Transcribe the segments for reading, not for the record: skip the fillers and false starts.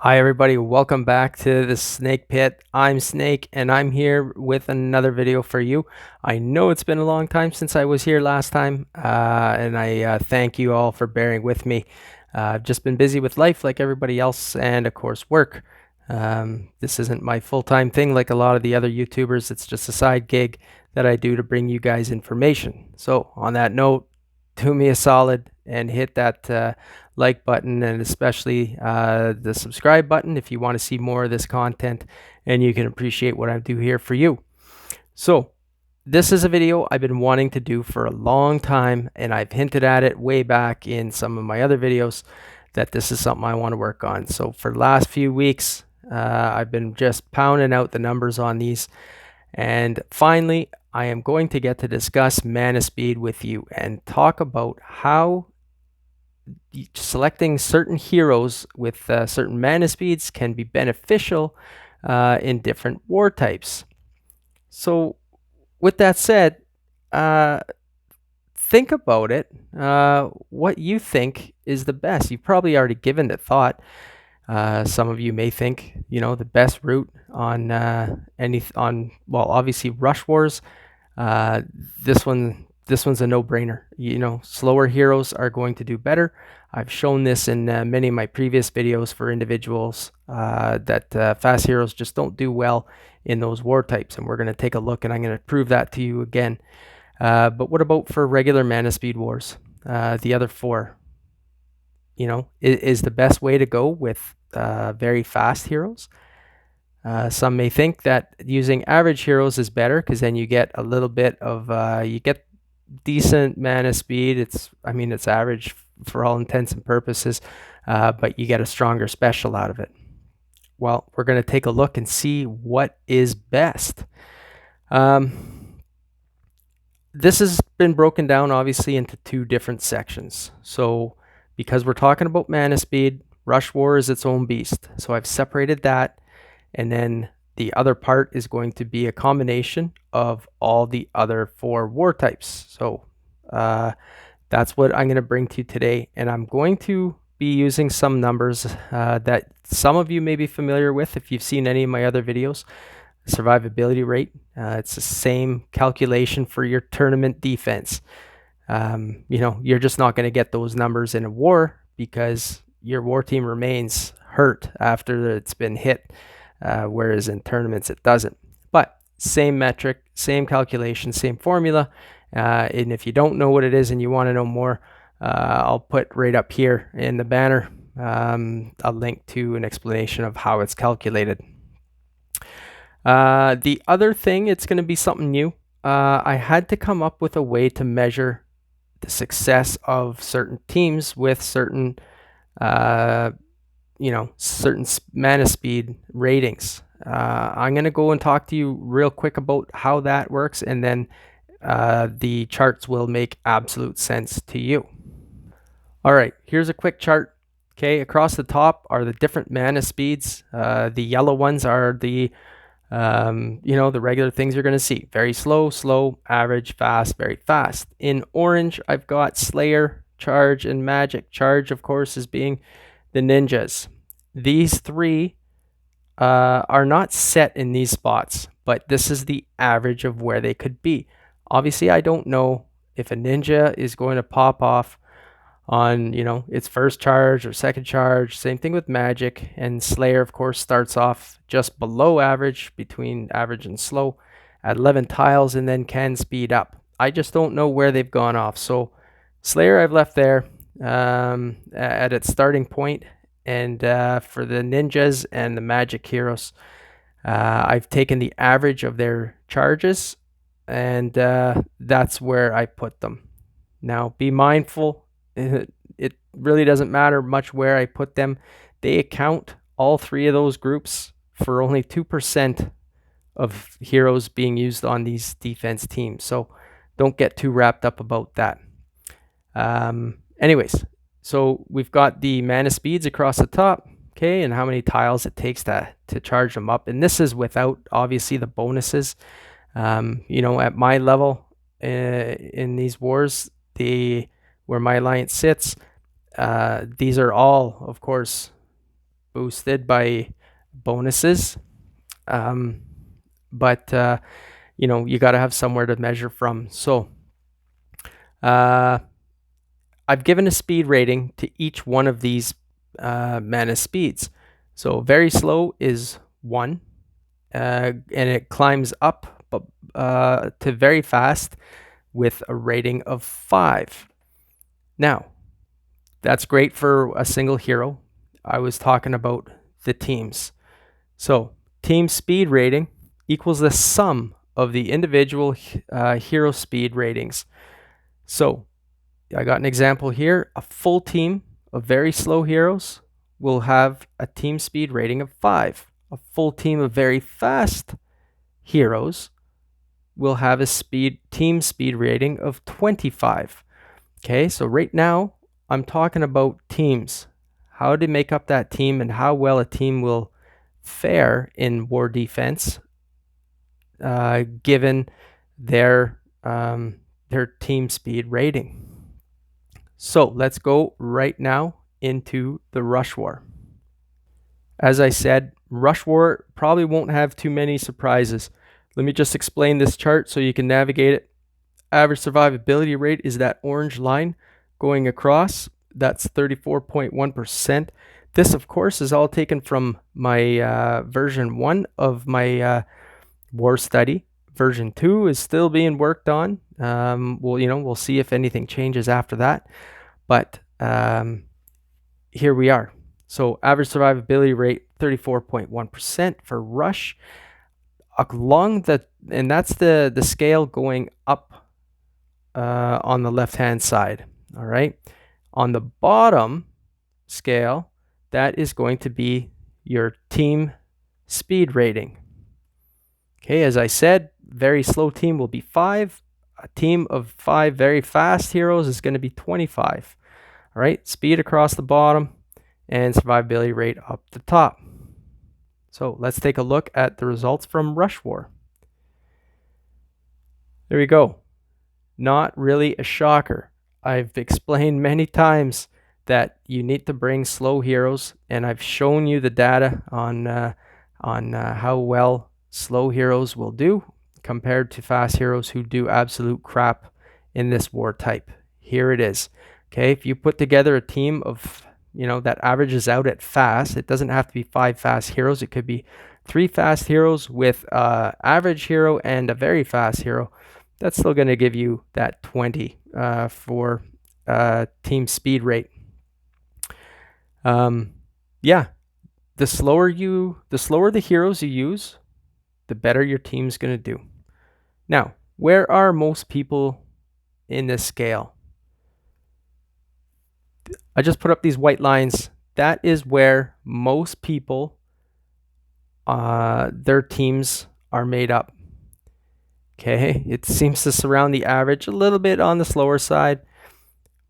Hi everybody, welcome back to the Snake Pit. I'm Snake and I'm here with another video for you. I know it's been a long time since I was here last time and I thank you all for bearing with me. I've just been busy with life like everybody else and of course work. This isn't my full-time thing like a lot of the other YouTubers. It's just a side gig that I do to bring you guys information. So on that note, do me a solid and hit that like button and especially the subscribe button if you want to see more of this content and you can appreciate what I do here for you. So this is a video I've been wanting to do for a long time and I've hinted at it way back in some of my other videos that this is something I want to work on. So for the last few weeks I've been just pounding out the numbers on these, and finally I am going to get to discuss mana speed with you and talk about how selecting certain heroes with certain mana speeds can be beneficial in different war types. So with that said, think about it, what you think is the best. You've probably already given it thought. Some of you may think, the best route on well, obviously Rush Wars. Uh, this one's a no-brainer. Slower heroes are going to do better. I've shown this in many of my previous videos for individuals that fast heroes just don't do well in those war types, and we're going to take a look and I'm going to prove that to you again. But what about for regular mana speed wars? The other four, is the best way to go with very fast heroes. Some may think that using average heroes is better because then you get a little bit of you get decent mana speed. It's average for all intents and purposes, but you get a stronger special out of it. Well, we're going to take a look and see what is best. This has been broken down obviously into two different sections. So because we're talking about mana speed, Rush War is its own beast. So I've separated that, and then the other part is going to be a combination of all the other four war types. So that's what I'm going to bring to you today, and I'm going to be using some numbers that some of you may be familiar with if you've seen any of my other videos. Survivability rate, it's the same calculation for your tournament defense. You're just not going to get those numbers in a war because your war team remains hurt after it's been hit, whereas in tournaments it doesn't. But same metric, same calculation, same formula. And if you don't know what it is and you want to know more, I'll put right up here in the banner a link to an explanation of how it's calculated. The other thing, it's going to be something new. I had to come up with a way to measure the success of certain teams with certain certain mana speed ratings. I'm going to go and talk to you real quick about how that works, and then the charts will make absolute sense to you. All right, here's a quick chart. Okay, across the top are the different mana speeds. The yellow ones are the the regular things you're going to see. Very slow, slow, average, fast, very fast. In orange, I've got Slayer, Charge, and Magic. Charge, of course, is being the ninjas. These three are not set in these spots, but this is the average of where they could be. Obviously, I don't know if a ninja is going to pop off on its first charge or second charge. Same thing with Magic, and Slayer of course starts off just below average, between average and slow at 11 tiles, and then can speed up. I just don't know where they've gone off. So Slayer I've left there at its starting point, and for the ninjas and the Magic heroes, I've taken the average of their charges, and that's where I put them. Now be mindful, it really doesn't matter much where I put them. They account, all three of those groups, for only 2% of heroes being used on these defense teams. So don't get too wrapped up about that. Anyways, so we've got the mana speeds across the top, okay, and how many tiles it takes to charge them up. And this is without obviously the bonuses. At my level in these wars, where my alliance sits, these are all, of course, boosted by bonuses. Um, but you got to have somewhere to measure from. So uh, I've given a speed rating to each one of these mana speeds. So very slow is 1, and it climbs up to very fast with a rating of 5. Now, that's great for a single hero. I was talking about the teams. So team speed rating equals the sum of the individual hero speed ratings. So I got an example here. A full team of very slow heroes will have a team speed rating of 5. A full team of very fast heroes will have a team speed rating of 25. Okay, so right now I'm talking about teams, how to make up that team and how well a team will fare in war defense, given their team speed rating. So let's go right now into the Rush War. As I said, Rush War probably won't have too many surprises. Let me just explain this chart so you can navigate it. Average survivability rate is that orange line going across. That's 34.1%. This, of course, is all taken from my version 1 of my war study. Version 2 is still being worked on. We'll see if anything changes after that. But here we are. So average survivability rate 34.1% for Rush. And that's the scale going up on the left-hand side. All right. On the bottom scale, that is going to be your team speed rating. Okay, as I said, very slow team will be 5. A team of 5 very fast heroes is going to be 25. All right, speed across the bottom and survivability rate up the top. So let's take a look at the results from Rush War. There we go. Not really a shocker. I've explained many times that you need to bring slow heroes, and I've shown you the data on how well slow heroes will do compared to fast heroes who do absolute crap in this war type. Here it is. Okay, if you put together a team of that averages out at fast, it doesn't have to be 5 fast heroes. It could be 3 fast heroes with average hero and a very fast hero. That's still going to give you that 20 for team speed rate. Yeah, the slower the heroes you use, the better your team's going to do. Now, where are most people in this scale? I just put up these white lines. That is where most people, their teams are made up. Okay, it seems to surround the average a little bit on the slower side,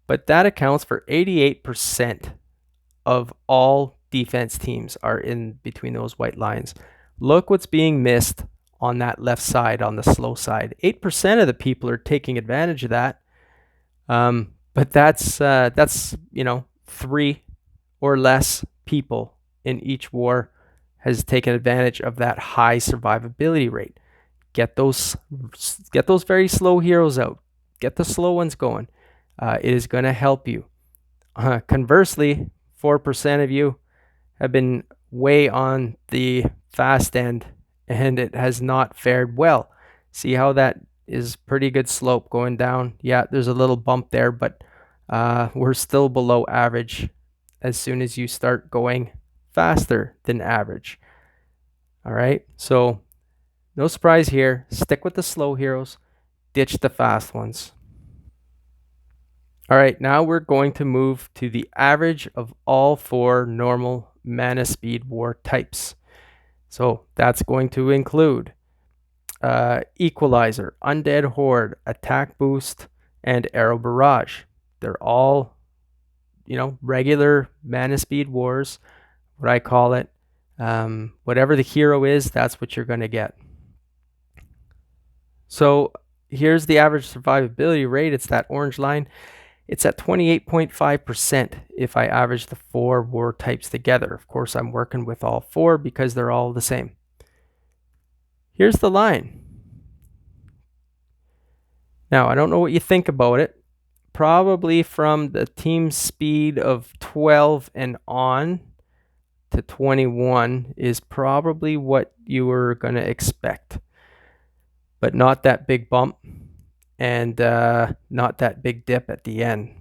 but that accounts for 88% of all defense teams are in between those white lines. Look what's being missed on that left side, on the slow side. 8% of the people are taking advantage of that. But that's 3 or less people in each war has taken advantage of that high survivability rate. Get those very slow heroes out. Get the slow ones going. It is going to help you. Conversely, 4% of you have been way on the fast end, and it has not fared well. See how that is pretty good slope going down. Yeah, there's a little bump there, but we're still below average as soon as you start going faster than average. All right, so no surprise here. Stick with the slow heroes, ditch the fast ones. All right, now we're going to move to the average of all 4 normal mana speed war types. So that's going to include Equalizer, Undead Horde, Attack Boost, and Arrow Barrage. They're all, regular mana speed wars, what I call it. Whatever the hero is, that's what you're going to get. So here's the average survivability rate. It's that orange line. It's at 28.5% if I average the 4 war types together. Of course, I'm working with all 4 because they're all the same. Here's the line. Now, I don't know what you think about it. Probably from the team speed of 12 and on to 21 is probably what you were going to expect. But not that big bump and not that big dip at the end.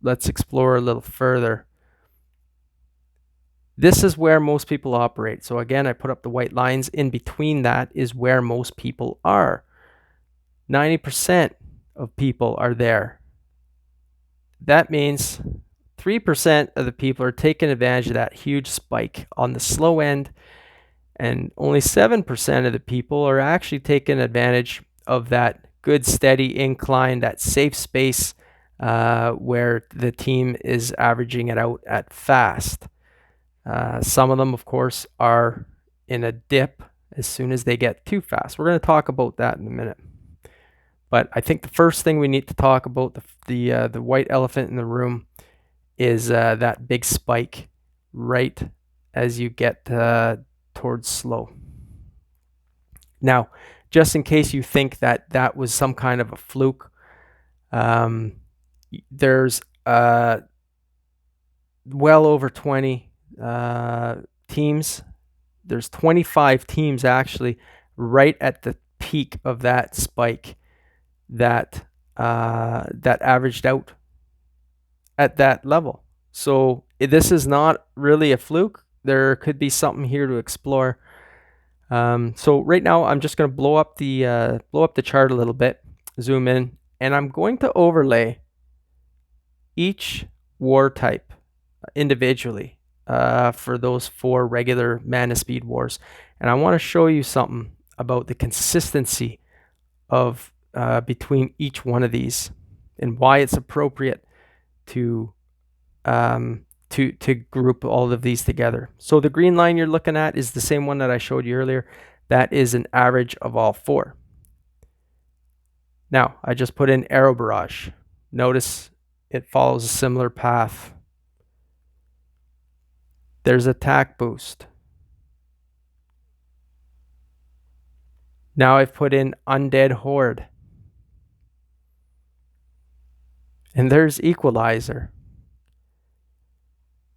Let's explore a little further. This is where most people operate. So again, I put up the white lines. In between that is where most people are. 90% of people are there. That means 3% of the people are taking advantage of that huge spike on the slow end, and only 7% of the people are actually taking advantage of that good steady incline, that safe space where the team is averaging it out at fast. Some of them, of course, are in a dip as soon as they get too fast. We're going to talk about that in a minute. But I think the first thing we need to talk about, the white elephant in the room, is that big spike right as you get towards slow. Now, just in case you think that that was some kind of a fluke, there's well over 20 teams. There's 25 teams actually right at the peak of that spike that averaged out at that level. So this is not really a fluke. There could be something here to explore. So right now I'm just going to blow up the chart a little bit, zoom in, and I'm going to overlay each war type individually for those 4 regular mana speed wars. And I want to show you something about the consistency of between each one of these and why it's appropriate to group all of these together. So the green line you're looking at is the same one that I showed you earlier. That is an average of all 4. Now, I just put in arrow barrage. Notice it follows a similar path. There's attack boost. Now I've put in undead horde. And there's equalizer.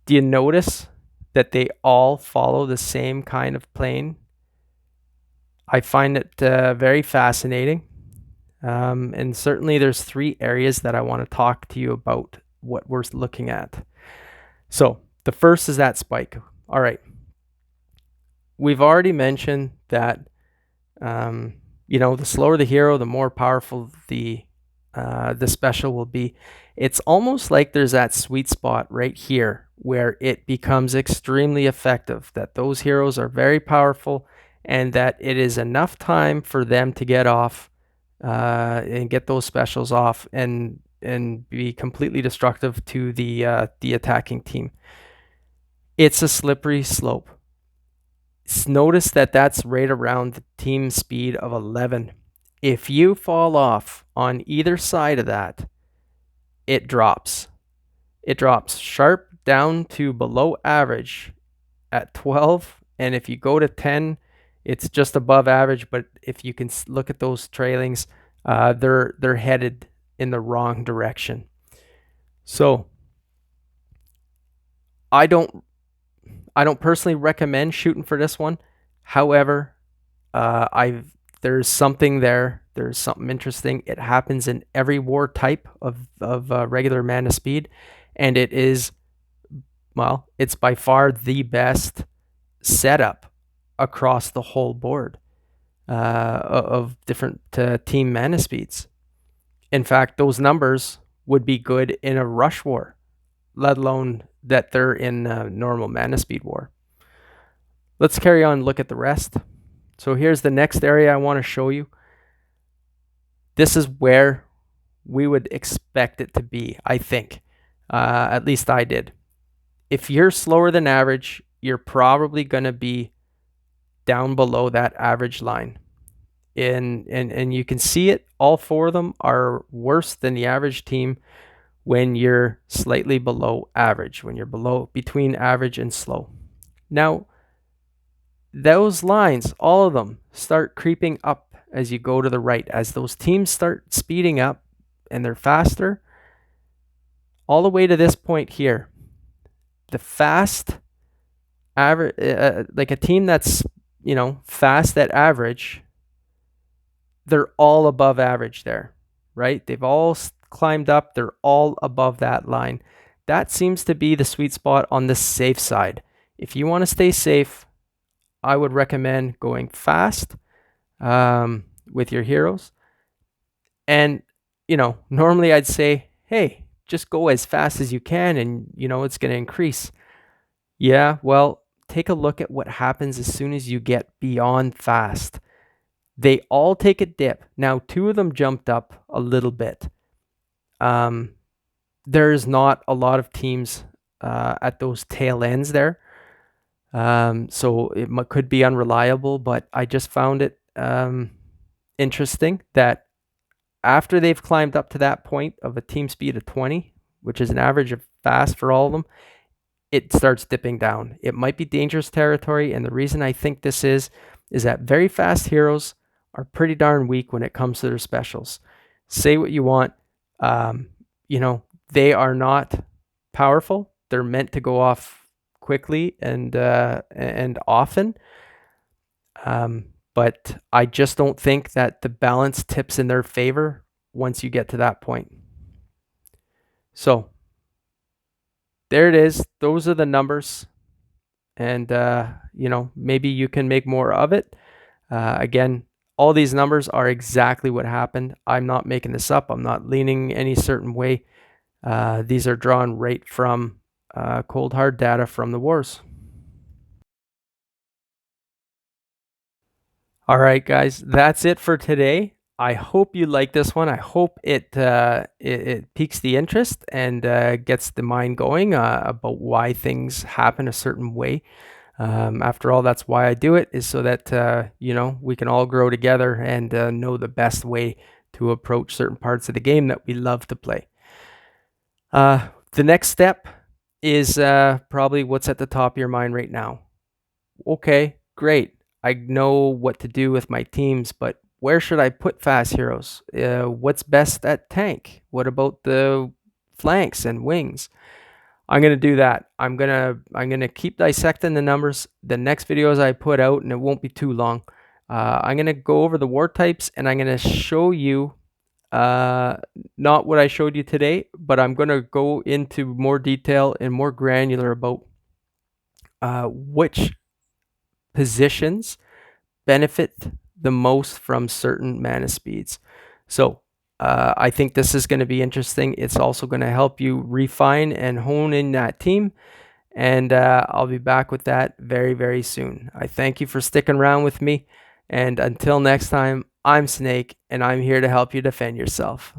Do you notice that they all follow the same kind of plane? I find it very fascinating. And certainly there's 3 areas that I want to talk to you about what we're looking at. So the first is that spike. All right. We've already mentioned that, the slower the hero, the more powerful the special will be. It's almost like there's that sweet spot right here where it becomes extremely effective, that those heroes are very powerful and that it is enough time for them to get off and get those specials off and be completely destructive to the attacking team. It's a slippery slope. Notice that that's right around the team speed of 11. If you fall off on either side of that, it drops. It drops sharp down to below average at 12. And if you go to 10, it's just above average. But if you can look at those trailings, they're headed in the wrong direction. So I don't personally recommend shooting for this one. However, there's something there. There's something interesting. It happens in every war type of regular mana speed, and it is, well, it's by far the best setup across the whole board of different team mana speeds. In fact, those numbers would be good in a rush war, let alone that they're in a normal mana speed war. Let's carry on and look at the rest. So here's the next area I want to show you. This is where we would expect it to be, I think. At least I did. If you're slower than average, you're probably going to be down below that average line. And you can see it. All 4 of them are worse than the average team when you're slightly below average, when you're between average and slow. Now, those lines, all of them, start creeping up as you go to the right. As those teams start speeding up and they're faster, all the way to this point here, the fast average, like a team that's, fast at average, they're all above average there, right? They've all climbed up. They're all above that line. That seems to be the sweet spot on the safe side. If you want to stay safe, I would recommend going fast with your heroes. And, normally I'd say, hey, just go as fast as you can and, it's going to increase. Yeah, well, take a look at what happens as soon as you get beyond fast. They all take a dip. Now, 2 of them jumped up a little bit. There's not a lot of teams at those tail ends there. So it could be unreliable, but I just found it interesting that after they've climbed up to that point of a team speed of 20, which is an average of fast for all of them, it starts dipping down. It might be dangerous territory, and the reason I think this is that very fast heroes are pretty darn weak when it comes to their specials. Say what you want, they are not powerful. They're meant to go off quickly and often. But I just don't think that the balance tips in their favor once you get to that point. So there it is. Those are the numbers. And, maybe you can make more of it. Again, all these numbers are exactly what happened. I'm not making this up. I'm not leaning any certain way. These are drawn right from cold hard data from the wars. All right, guys, that's it for today. I hope you like this one. I hope it piques the interest and gets the mind going about why things happen a certain way. After all, that's why I do it, is so that we can all grow together and know the best way to approach certain parts of the game that we love to play. The next step is probably what's at the top of your mind right now. Okay, great. I know what to do with my teams, but where should I put fast heroes? What's best at tank? What about the flanks and wings? I'm gonna do that. I'm gonna keep dissecting the numbers. The next videos I put out, and it won't be too long. I'm gonna go over the war types, and I'm gonna show you not what I showed you today, but I'm gonna go into more detail and more granular about which positions benefit the most from certain mana speeds. So I think this is going to be interesting. It's also going to help you refine and hone in that team. And I'll be back with that very, very soon. I thank you for sticking around with me. And until next time, I'm Snake, and I'm here to help you defend yourself.